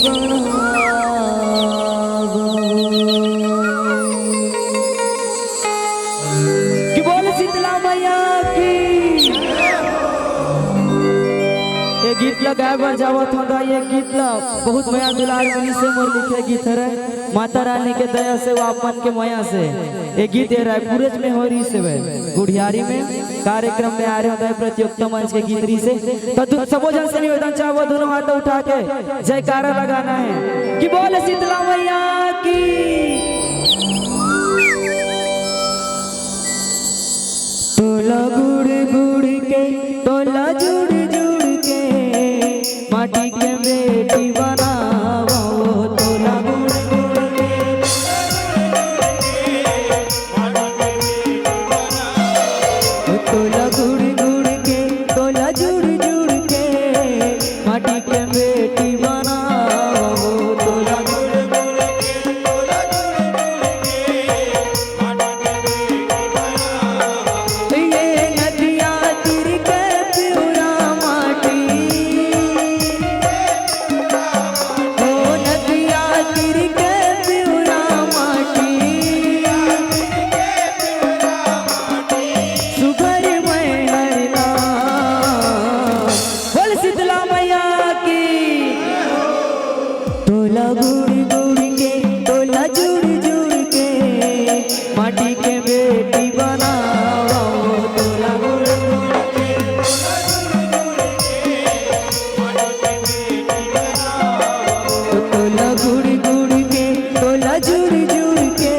कि बोल शीतला मैया की। ये गीत ला गाय बजावत होगा। ये गीत ला बहुत माया दुलार मिली से मोर लिखे गीत है माता रानी के दया से वो आपन के माया से। ये गीत रायपुर में हो रही से गुड़ियारी में कार्यक्रम में आ रहे होता है प्रतियोगिता मंच के गीत रही से। तो सबो जन से निवेदन चाहो दोनों हाथ उठा के जयकारा लगाना है कि बोल शीतला मैया की। तोला गुड़ गुड़ के तोला जुड़ जुड़ के माटी के बेटी बनावो। तोला गुड़ गुड़ के तोला गुड़ गुड़ के तोला जुड़ जुड़ के माटी के बेटी बनावो। तोला गुड़ गुड़ के तोला जुड़ जुड़ के माटी के बेटी बनावो। ये नदिया तीर के प्यूरा माटी ओ नदिया तीर के प्यूरा माटी सुघर में हरना। बोल शीतला मैया की। तोला गुड़ गुड़ के तोला जुड़ जुड़ के माटी के बेटी बनाओ। तोला गुड़ गुड़ के तोला गुड़ गुड़ के तोला जुड़ जुड़ के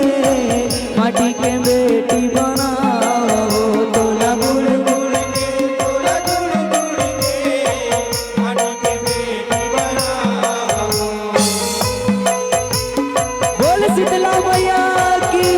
माटी के बेटी बनाओ। तोला गुड़ गुड़ के तोला जुड़ जुड़ के माटी के बेटी बनाओ। बोल शीतला मैया की।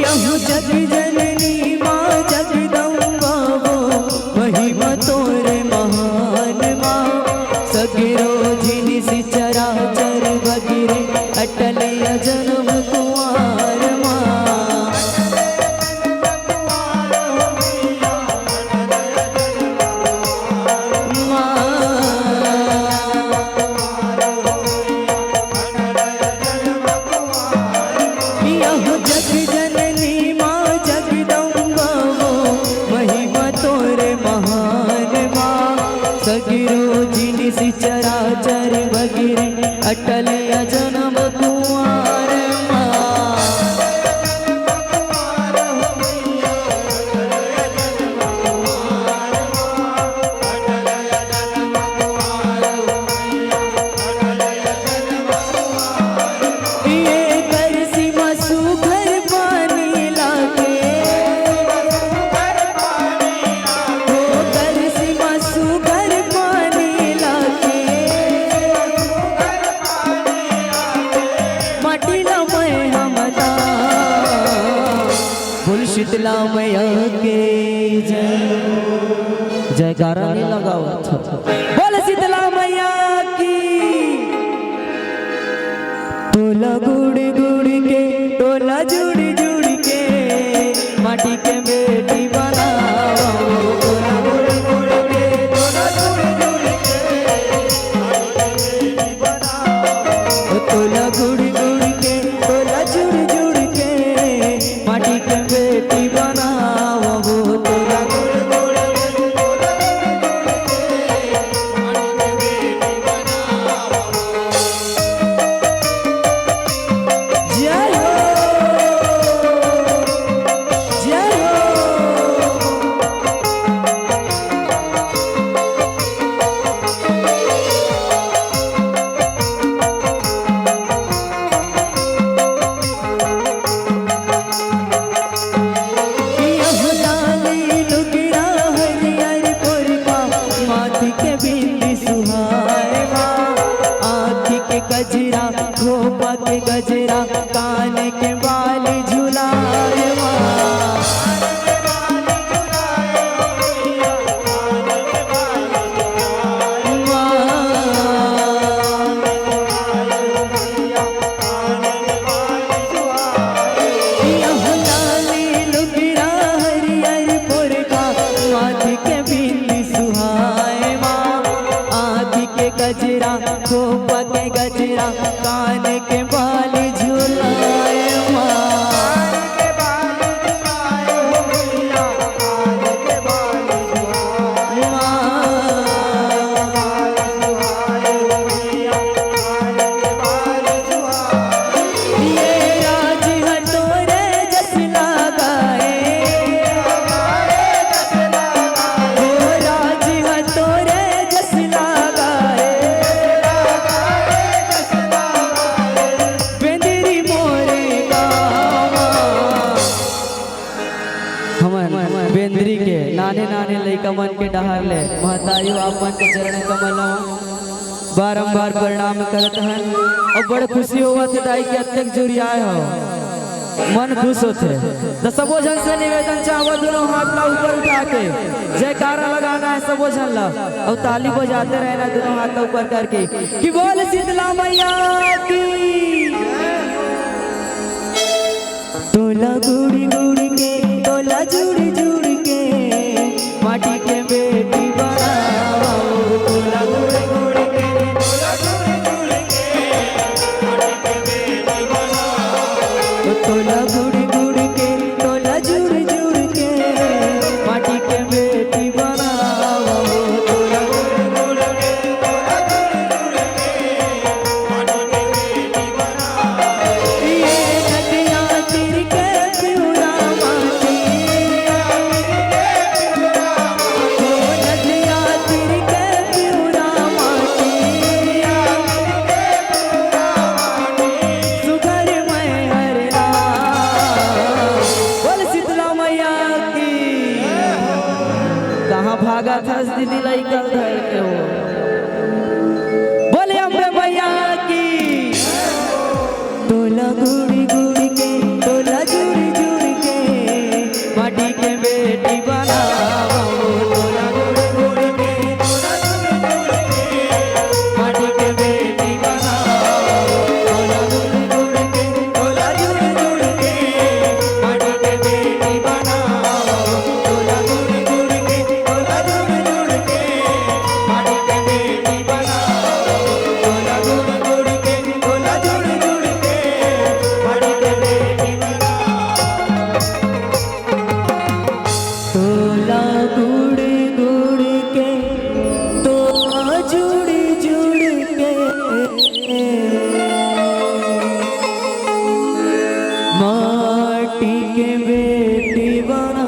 यहु जग जननी माँ जगदम्बा वो महिमा तोरे महान माँ। सगिरो जिनि सि चराचर बगिरे अटल जन्म कुमार माँ। यहु जग जननी माँ जगदम्बा वो महिमा तोरे महान माँ। सगिरो जिनि सि चराचर बगिरे अटल जन्म कुमार माँ। ये करसी मसू घर पानी लाके हो करसी मसू घर पानी लाके माटी ला मैं हमदा। बोल शीतला मैया के जय। जयकारा नहीं लगाओ। बोल शीतला मैया की। तोला गुड़ गुड़ के तोला जुड़ जुड़ के माटी के बेटी बनाओ। तोला गुड़ गुड़ के तोला जुड़ जुड़ के माटी के बेटी बनाओ। तोला गुड़ गुड़ के तोला जुड़ जुड़ के माटी के बेटी बनाओ। तोला गुड़ गुड़ के तोला जुड़ जुड़ के माटी के बेटी बनाओ। जय हो जय हो। नाने नाने लइका मन के डहार ले महतारी आप मन के चरण कमल बारंबार प्रणाम करत हन और बड़ खुशी हुआ थे दाई के अत्यक जुरियाए हो मन खुश होते। तो सबो जन से निवेदन चाहो दोनों हाथ ला ऊपर उठा के जयकारा लगाना है सबो जन ला और ताली बजाते रहना दोनों हाथ ला ऊपर करके कि बोल शीतला मैया की। तोला गुड़ी गुड़ी के तोला जुड़ी जुड़ी के माटी के बेटी बनाओ तोला गुड़ी गुड़ी के तोला जुड़ी जुड़ी के माटी के बेटी बनाओ तोला गुड़ी गुड़ी के तोला जुड़ी जुड़ी के माटी के बेटी बनाओ तोला गुड़ी गुड़ी के तोला जुड़ी जुड़ी के माटी के बेटी बनाओ ये नदियाँ तीर के पिउरा माटी नदियाँ तीर के पिउरा माटी सुगर मैं हरना बोल शीतला मैया की। कहाँ भागा था दीदी लइका धर के हो बोले अम्बे मैया की। तोला गुड़ी गुड़ी के तोला जुड़ी जुड़ी के माटी के बेटी बनाओ तोला गुड़ी गुड़ी के तोला जुड़ी जुड़ी के माटी के बेटी बनाओ तोला गुड़ी गुड़ी के तोला जुड़ी जुड़ी के माटी के बेटी बनाओ तोला गुड़ी गुड़ी के तोला जुड़ी जुड़ी के माटी के बेटी बनाओ तोला गुड़ी गुड़ी के तोला जुड़ी जुड़ी के माटी के बेटी तोला गुड़ी गुड़ी के तोला जुड़ी जुड़ी के माटी के बेटी बना